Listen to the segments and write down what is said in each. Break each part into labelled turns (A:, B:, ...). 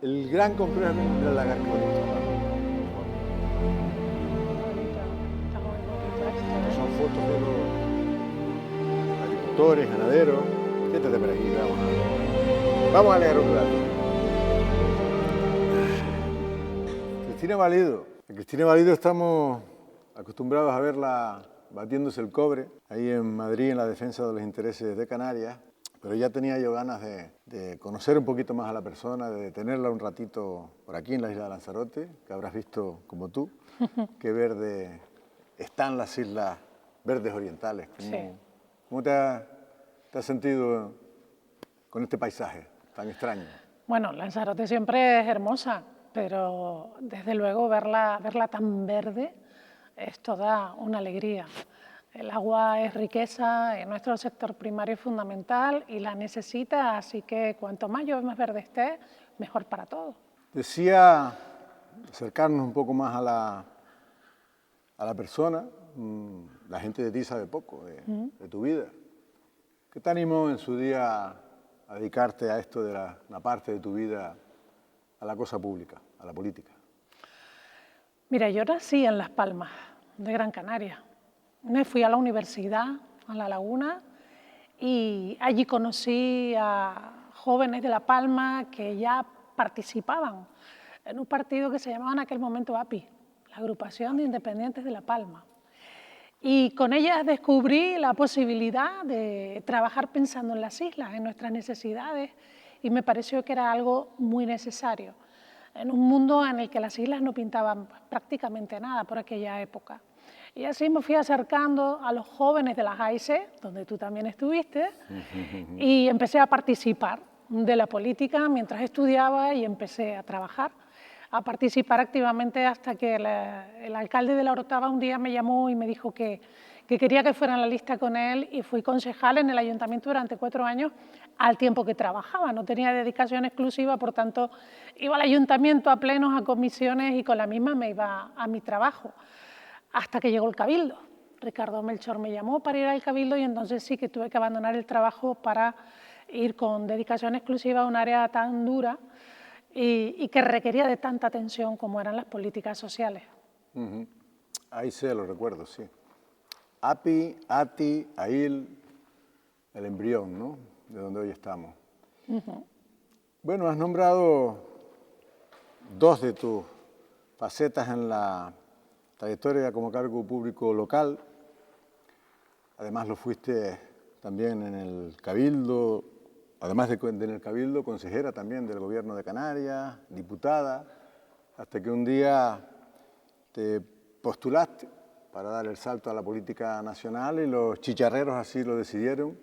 A: el gran complejo de la Garconita.
B: Está muy bonito esto,
A: Son fotos de los agricultores, ganaderos. Siéntate por aquí, vamos a leer un rato. Cristina Valido. A Cristina Valido estamos acostumbrados a verla batiéndose el cobre ahí en Madrid en la defensa de los intereses de Canarias, pero ya tenía yo ganas de conocer un poquito más a la persona, de tenerla un ratito por aquí en la isla de Lanzarote, que habrás visto como tú, qué verde están las islas verdes orientales. ¿Cómo te has sentido con este paisaje tan extraño?
B: Bueno, Lanzarote siempre es hermosa, pero desde luego verla tan verde es toda una alegría. El agua es riqueza, en nuestro sector primario es fundamental y la necesita, así que cuanto más llueve, más verde esté, mejor para todos.
A: Decía acercarnos un poco más a la persona. La gente de ti sabe poco de tu vida. ¿Qué te animó en su día a dedicarte a esto de la parte de tu vida, a la cosa pública, a la política?
B: Mira, yo nací en Las Palmas, de Gran Canaria. Me fui a la universidad, a La Laguna, y allí conocí a jóvenes de La Palma que ya participaban en un partido que se llamaba en aquel momento API, la Agrupación de Independientes de La Palma. Y con ellas descubrí la posibilidad de trabajar pensando en las islas, en nuestras necesidades, y me pareció que era algo muy necesario, en un mundo en el que las islas no pintaban prácticamente nada por aquella época. Y así me fui acercando a los jóvenes de las AIC, donde tú también estuviste, y empecé a participar de la política mientras estudiaba y empecé a trabajar, a participar activamente hasta que el alcalde de La Orotava un día me llamó y me dijo que quería que fuera en la lista con él, y fui concejal en el ayuntamiento durante 4 años al tiempo que trabajaba. No tenía dedicación exclusiva, por tanto iba al ayuntamiento a plenos, a comisiones, y con la misma me iba a mi trabajo. Hasta que llegó el Cabildo. Ricardo Melchor me llamó para ir al Cabildo y entonces sí que tuve que abandonar el trabajo para ir con dedicación exclusiva a un área tan dura y que requería de tanta atención como eran las políticas sociales.
A: Ahí sí, lo recuerdo, sí. API, ATI, AIL, el embrión, ¿no? De donde hoy estamos. Bueno, has nombrado 2 de tus facetas en la trayectoria como cargo público local. Además lo fuiste también en el Cabildo, además de en el Cabildo, consejera también del Gobierno de Canarias, diputada, hasta que un día te postulaste para dar el salto a la política nacional y los chicharreros así lo decidieron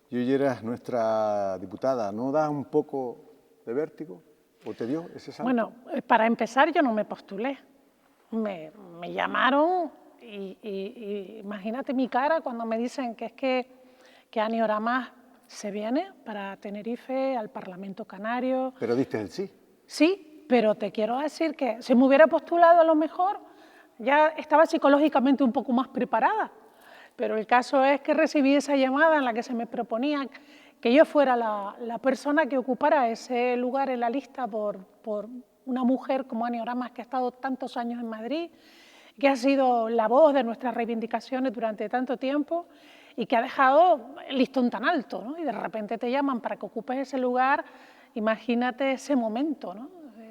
A: y hoy eras nuestra diputada. ¿No da un poco de vértigo o te dio ese salto?
B: Bueno, para empezar yo no me postulé. Me llamaron y imagínate mi cara cuando me dicen que Ani Oramas se viene para Tenerife, al Parlamento Canario.
A: Pero diste el sí.
B: Sí, pero te quiero decir que si me hubiera postulado a lo mejor ya estaba psicológicamente un poco más preparada, pero el caso es que recibí esa llamada en la que se me proponía que yo fuera la persona que ocupara ese lugar en la lista por una mujer como Ani Oramas, que ha estado tantos años en Madrid, que ha sido la voz de nuestras reivindicaciones durante tanto tiempo y que ha dejado el listón tan alto, ¿no? Y de repente te llaman para que ocupes ese lugar. Imagínate ese momento, ¿no?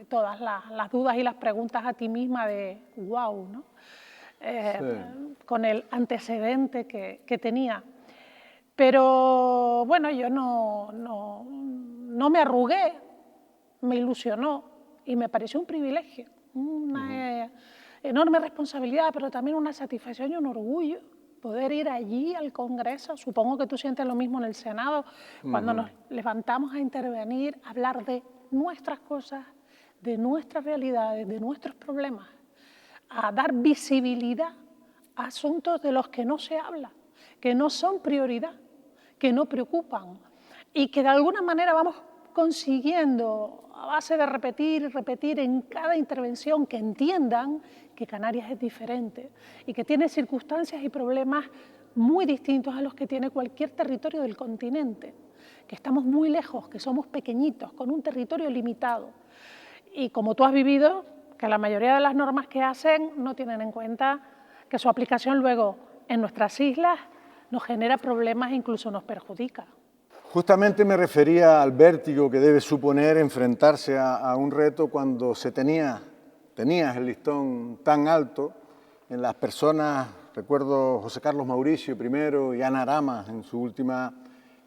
B: Todas las dudas y las preguntas a ti misma de wow, ¿no? Sí. Con el antecedente que tenía. Pero bueno, yo no me arrugué, me ilusionó y me pareció un privilegio, una enorme responsabilidad, pero también una satisfacción y un orgullo poder ir allí al Congreso. Supongo que tú sientes lo mismo en el Senado, cuando nos levantamos a intervenir, a hablar de nuestras cosas, de nuestras realidades, de nuestros problemas, a dar visibilidad a asuntos de los que no se habla, que no son prioridad, que no preocupan y que de alguna manera vamos consiguiendo, a base de repetir y repetir en cada intervención, que entiendan que Canarias es diferente y que tiene circunstancias y problemas muy distintos a los que tiene cualquier territorio del continente, que estamos muy lejos, que somos pequeñitos, con un territorio limitado. Y como tú has vivido, que la mayoría de las normas que hacen no tienen en cuenta que su aplicación luego en nuestras islas nos genera problemas e incluso nos perjudica.
A: Justamente me refería al vértigo que debe suponer enfrentarse a un reto cuando tenías el listón tan alto en las personas, recuerdo José Carlos Mauricio primero y Ana Aramas en su última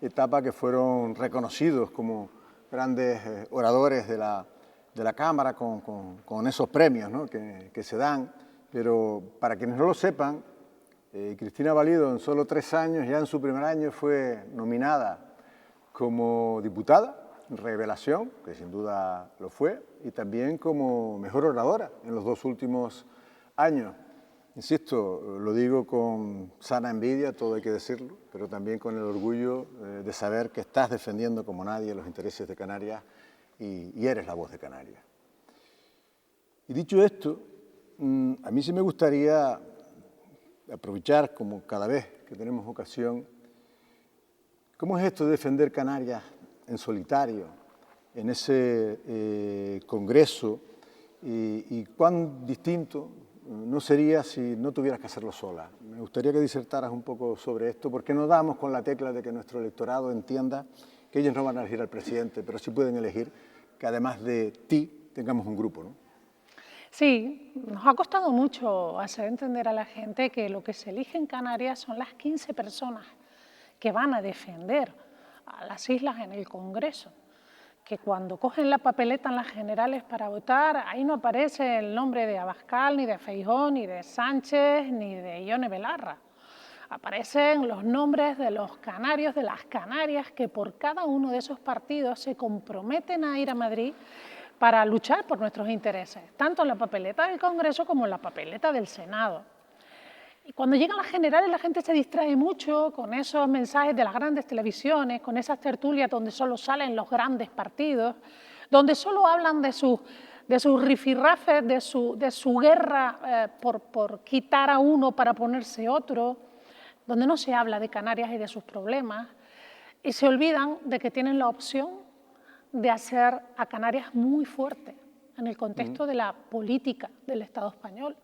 A: etapa, que fueron reconocidos como grandes oradores de la Cámara con esos premios, ¿no?, que se dan. Pero para quienes no lo sepan, Cristina Valido en solo 3 años, ya en su primer año, fue nominada como diputada, revelación, que sin duda lo fue, y también como mejor oradora en los 2 últimos años. Insisto, lo digo con sana envidia, todo hay que decirlo, pero también con el orgullo de saber que estás defendiendo como nadie los intereses de Canarias y eres la voz de Canarias. Y dicho esto, a mí sí me gustaría aprovechar, como cada vez que tenemos ocasión, ¿cómo es esto de defender Canarias en solitario, en ese congreso? Y cuán distinto no sería si no tuvieras que hacerlo sola. Me gustaría que disertaras un poco sobre esto, porque no damos con la tecla de que nuestro electorado entienda que ellos no van a elegir al presidente, pero sí pueden elegir que además de ti tengamos un grupo, ¿no?
B: Sí, nos ha costado mucho hacer entender a la gente que lo que se elige en Canarias son las 15 personas que van a defender a las islas en el Congreso, que cuando cogen la papeleta en las generales para votar, ahí no aparece el nombre de Abascal, ni de Feijóo, ni de Sánchez, ni de Ione Belarra. Aparecen los nombres de los canarios, de las Canarias, que por cada uno de esos partidos se comprometen a ir a Madrid para luchar por nuestros intereses, tanto en la papeleta del Congreso como en la papeleta del Senado. Y cuando llegan las generales la gente se distrae mucho con esos mensajes de las grandes televisiones, con esas tertulias donde solo salen los grandes partidos, donde solo hablan de sus rifirrafes, de su guerra por quitar a uno para ponerse otro, donde no se habla de Canarias y de sus problemas, y se olvidan de que tienen la opción de hacer a Canarias muy fuerte en el contexto de la política del Estado español.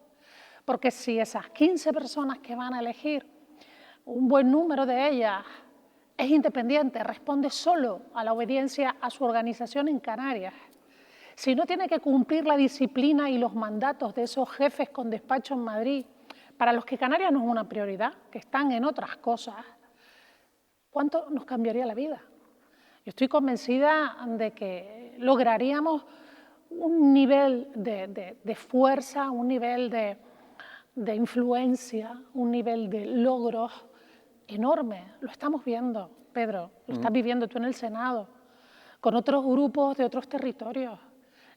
B: Porque si esas 15 personas que van a elegir, un buen número de ellas es independiente, responde solo a la obediencia a su organización en Canarias, si no tiene que cumplir la disciplina y los mandatos de esos jefes con despacho en Madrid, para los que Canarias no es una prioridad, que están en otras cosas, ¿cuánto nos cambiaría la vida? Yo estoy convencida de que lograríamos un nivel de fuerza, un nivel de influencia, un nivel de logros enorme. Lo estamos viendo, Pedro, lo estás viviendo tú en el Senado, con otros grupos de otros territorios.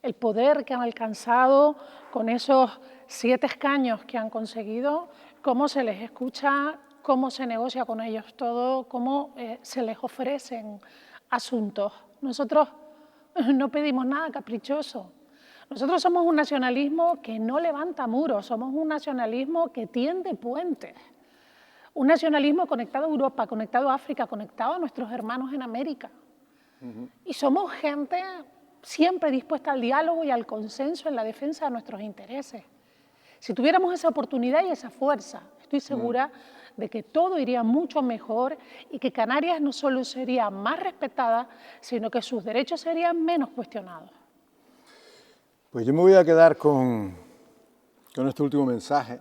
B: El poder que han alcanzado con esos 7 escaños que han conseguido, cómo se les escucha, cómo se negocia con ellos todo, cómo se les ofrecen asuntos. Nosotros no pedimos nada caprichoso. Nosotros somos un nacionalismo que no levanta muros, somos un nacionalismo que tiende puentes. Un nacionalismo conectado a Europa, conectado a África, conectado a nuestros hermanos en América. Y somos gente siempre dispuesta al diálogo y al consenso en la defensa de nuestros intereses. Si tuviéramos esa oportunidad y esa fuerza, estoy segura de que todo iría mucho mejor y que Canarias no solo sería más respetada, sino que sus derechos serían menos cuestionados.
A: Pues yo me voy a quedar con este último mensaje,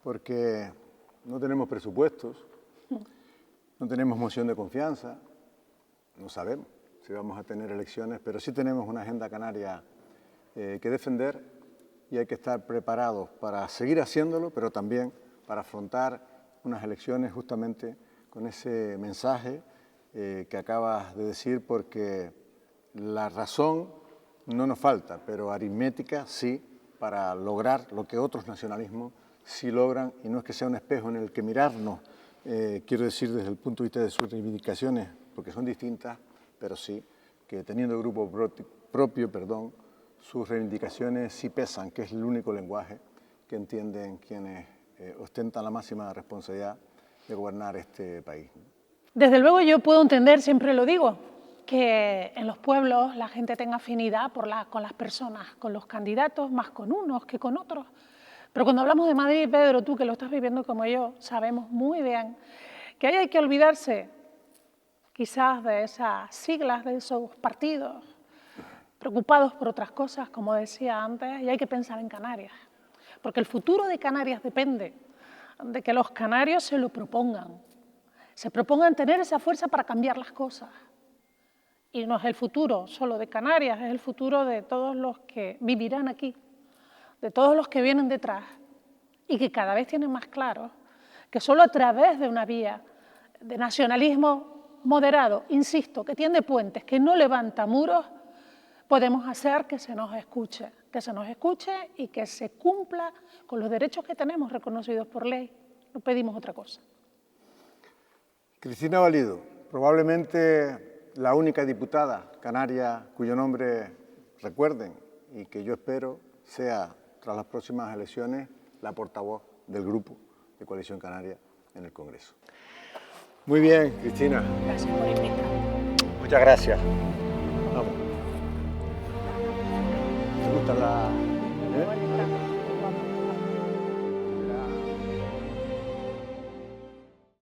A: porque no tenemos presupuestos, no tenemos moción de confianza, no sabemos si vamos a tener elecciones, pero sí tenemos una agenda canaria que defender y hay que estar preparados para seguir haciéndolo, pero también para afrontar unas elecciones justamente con ese mensaje que acabas de decir, porque la razón no nos falta, pero aritmética sí, para lograr lo que otros nacionalismos sí logran, y no es que sea un espejo en el que mirarnos, quiero decir desde el punto de vista de sus reivindicaciones, porque son distintas, pero sí que teniendo grupo propio, sus reivindicaciones sí pesan, que es el único lenguaje que entienden quienes ostentan la máxima responsabilidad de gobernar este país.
B: Desde luego yo puedo entender, siempre lo digo, que en los pueblos la gente tenga afinidad con las personas, con los candidatos, más con unos que con otros. Pero cuando hablamos de Madrid, Pedro, tú que lo estás viviendo como yo, sabemos muy bien que ahí hay que olvidarse quizás de esas siglas, de esos partidos, preocupados por otras cosas, como decía antes, y hay que pensar en Canarias. Porque el futuro de Canarias depende de que los canarios se lo propongan, se propongan tener esa fuerza para cambiar las cosas. Y no es el futuro solo de Canarias, es el futuro de todos los que vivirán aquí, de todos los que vienen detrás y que cada vez tienen más claro que solo a través de una vía de nacionalismo moderado, insisto, que tiende puentes, que no levanta muros, podemos hacer que se nos escuche y que se cumpla con los derechos que tenemos reconocidos por ley. No pedimos otra cosa.
A: Cristina Valido, probablemente la única diputada canaria cuyo nombre recuerden y que yo espero sea, tras las próximas elecciones, la portavoz del grupo de Coalición Canaria en el Congreso. Muy bien, Cristina.
B: Gracias por invitarme.
A: Muchas gracias. Vamos. ¿Te gusta la